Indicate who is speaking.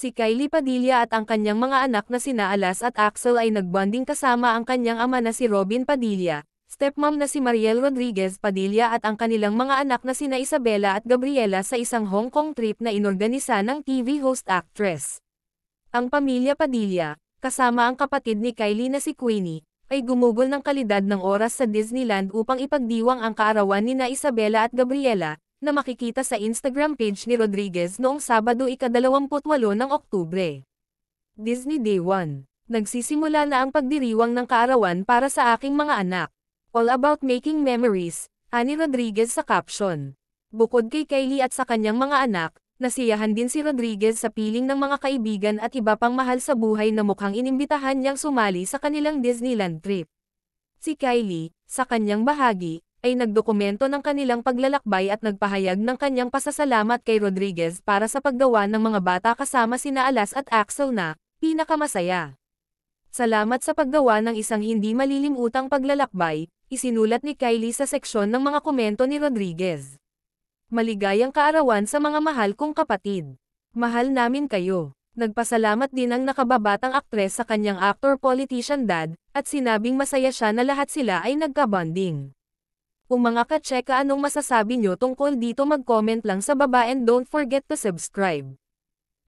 Speaker 1: Si Kylie Padilla at ang kanyang mga anak na sina Alas at Axel ay nagbonding kasama ang kanyang ama na si Robin Padilla, stepmom na si Mariel Rodriguez Padilla at ang kanilang mga anak na sina Isabela at Gabriela sa isang Hong Kong trip na inorganisa ng TV host actress. Ang pamilya Padilla, kasama ang kapatid ni Kylie na si Queenie, ay gumugol ng kalidad ng oras sa Disneyland upang ipagdiwang ang kaarawan nina Isabela at Gabriela, na makikita sa Instagram page ni Rodriguez noong Sabado ika-28 ng Oktubre. Disney Day 1. Nagsisimula na ang pagdiriwang ng kaarawan para sa aking mga anak. All about making memories, ani Rodriguez sa caption. Bukod kay Kylie at sa kanyang mga anak, nasiyahan din si Rodriguez sa piling ng mga kaibigan at iba pang mahal sa buhay na mukhang inimbitahan niyang sumali sa kanilang Disneyland trip. Si Kylie, sa kanyang bahagi, ay nagdokumento ng kanilang paglalakbay at nagpahayag ng kanyang pasasalamat kay Rodriguez para sa paggawa ng mga bata kasama sina Alas at Axel na pinakamasaya. Salamat sa paggawa ng isang hindi malilimutang paglalakbay, isinulat ni Kylie sa seksyon ng mga komento ni Rodriguez. Maligayang kaarawan sa mga mahal kong kapatid. Mahal namin kayo. Nagpasalamat din ang nakababatang aktres sa kanyang actor-politician dad, at sinabing masaya siya na lahat sila ay nagka-bonding. Kung mga ka-cheka anong masasabi nyo tungkol dito mag-comment lang sa baba and don't forget to subscribe.